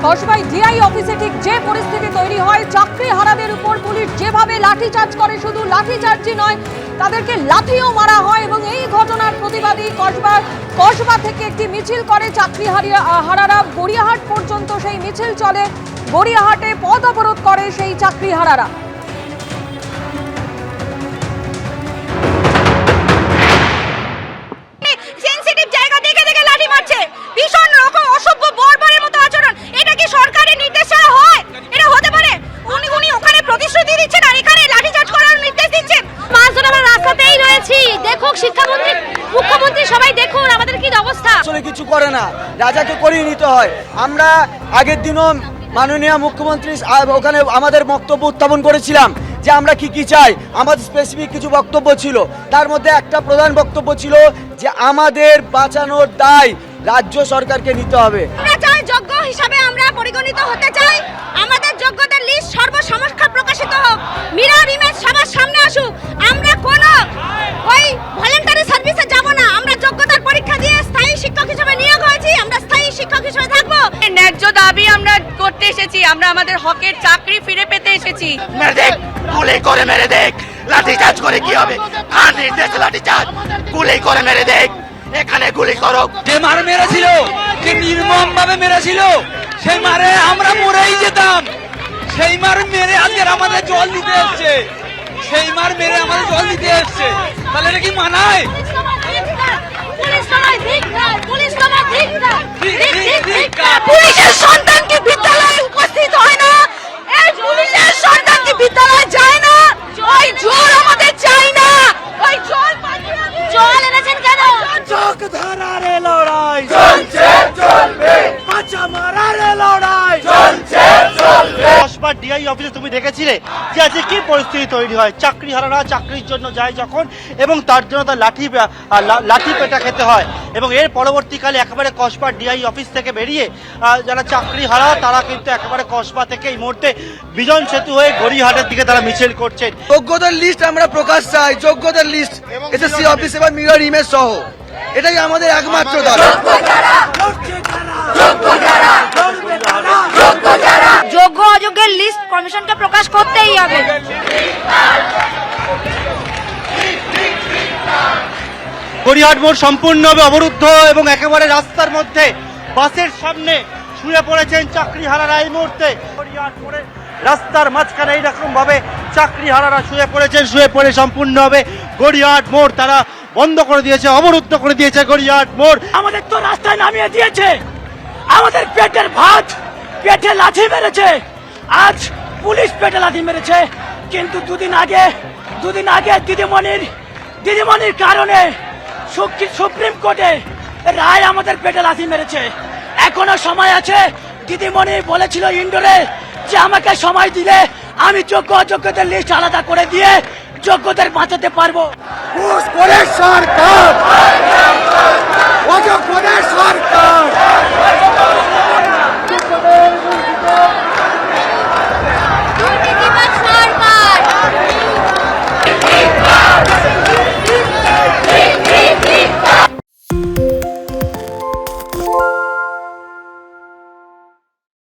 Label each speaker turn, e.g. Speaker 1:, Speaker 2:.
Speaker 1: কসবায় DI অফিসে ঠিক যে পরিস্থিতি তৈরি হয়, চাকরি হারাদের উপর পুলিশ যেভাবে লাঠিচার্জ করে, শুধু লাঠিচার্জই নয়, তাদেরকে লাঠিও মারা হয়। এবং এই ঘটনার প্রতিবাদী কসবা থেকে একটি মিছিল করে চাকরি হারারা। গড়িয়াহাট পর্যন্ত সেই মিছিল চলে। গড়িয়াহাটে পথ অবরোধ করে সেই চাকরি হারারা।
Speaker 2: মুখ্যমন্ত্রী সবাই দেখুন আমাদের কি অবস্থা।
Speaker 3: আসলে কিছু করে না, রাজাকে করিয়ে নিতে হয়। আমরা আগের দিনও মাননীয় মুখ্যমন্ত্রী ওখানে আমাদের বক্তব্য উত্থাপন করেছিলাম যে আমরা কি চাই। আমাদের স্পেসিফিক কিছু বক্তব্য ছিল, তার মধ্যে একটা প্রধান বক্তব্য ছিল যে আমাদের বাঁচানোর দায় রাজ্য সরকারকে নিতে হবে।
Speaker 2: আমরা চাই যোগ্য হিসাবে আমরা পরিগণিত হতে চাই। আমাদের যোগ্যতার লিস্ট সর্বসমক্ষে প্রকাশিত হোক, মিরর ইমেজ সবার সামনে আসুক। আমরা কোনো ওই ভলান্টারি সার্ভিসে যাব না। আমরা যোগ্যতার পরীক্ষা দিয়ে স্থায়ী শিক্ষক হিসেবে নিয়োগ হয়েছি, আমরা স্থায়ী শিক্ষক হিসেবে থাকবো।
Speaker 4: ন্যায্য দাবি আমরা করতে এসেছি, আমরা আমাদের হকের চাকরি ফিরে পেতে এসেছি।
Speaker 5: মেরে দেখ, গুলি করে মেরে দেখ, লাঠিচার্জ করে কি হবে? কার নির্দেশে লাঠিচার্জ? গুলি করে মেরে দেখ, এখানে গুলি করো।
Speaker 6: যে মার মেরেছিল, যে নির্মম ভাবে মেরেছিল, সেই মারে আমরা মরেই যেতাম। সেই মার মেরে আজকে আমাদের জল দিতে এসছে, সেই মার মেরে আমাদের জল দিতে এসছে। তাহলে এটা কি মানায়?
Speaker 2: পুলিশের সন্তান কি বিদ্যালয়ে উপস্থিত হয় না? এই পুলিশের সন্তান কি বিদ্যালয়ে যায় না? ওই জল আমাদের চাই না। ওই জল এনেছেন কেন?
Speaker 3: চোখ ধরারে লড়াই চলছে চলবে, পাঁচা মারারে লড়াই চলছে চলবে।
Speaker 7: কসবা ডিআই অফিসে তুমি দেখেছিলে যে আজকে কি পরিস্থিতি তৈরি হয়। চাকরি হারারা চাকরির জন্য যায় যখন, এবং তার জন্য তার লাঠি পেটা খেতে হয়। এবং এর পরবর্তীকালে একেবারে কসবা ডিআই অফিস থেকে বেরিয়ে যারা চাকরি হারা তারা কিন্তু একেবারে কসবা থেকে এই মুহূর্তে বিজন সেতু হয়ে গড়িয়াহাটের দিকে তারা মিছিল করছেন।
Speaker 3: যোগ্যতার লিস্ট আমরা প্রকাশ চাই, যোগ্যতার লিস্ট এসএসসি অফিস এবং মিরর ইমেজ সহ, এটাই আমাদের একমাত্র দাবি।
Speaker 2: যোগ্য অযোগ্যের লিস্ট কমিশনকে প্রকাশ করতেই হবে।
Speaker 7: গড়িয়াহাট মোড় সম্পূর্ণভাবে অবরুদ্ধ এবং একেবারে রাস্তার মধ্যে বাসের সামনে শুয়ে পড়েছেন চাকরি হারারা। এই মুহূর্তে গড়িয়াহাট মোড়ে রাস্তার মাঝখানে এইরকম ভাবে চাকরি হারারা শুয়ে পড়েছেন। শুয়ে পড়ে সম্পূর্ণভাবে গড়িয়াহাট মোড় তারা বন্ধ করে দিয়েছে, অবরুদ্ধ করে দিয়েছে গড়িয়াহাট মোড়।
Speaker 8: আমাদের তো রাস্তায় নামিয়ে দিয়েছে, আমাদের পেটের ভাত, পেটে লাঠি মেরেছে। আজ পুলিশ পেটে লাঠি মেরেছে, কিন্তু দুদিন আগে দিদিমণির কারণে সুপ্রিম কোর্টে রায় আমাদের পেটে লাঠি মেরেছে। এখনো সময় আছে। দিদিমণি বলেছিল ইন্ডোরে যে আমাকে সময় দিলে আমি যোগ্য অযোগ্যদের লিস্ট আলাদা করে দিয়ে যোগ্যদের বাঁচাতে পারবো।
Speaker 3: সরকার অযোগ্য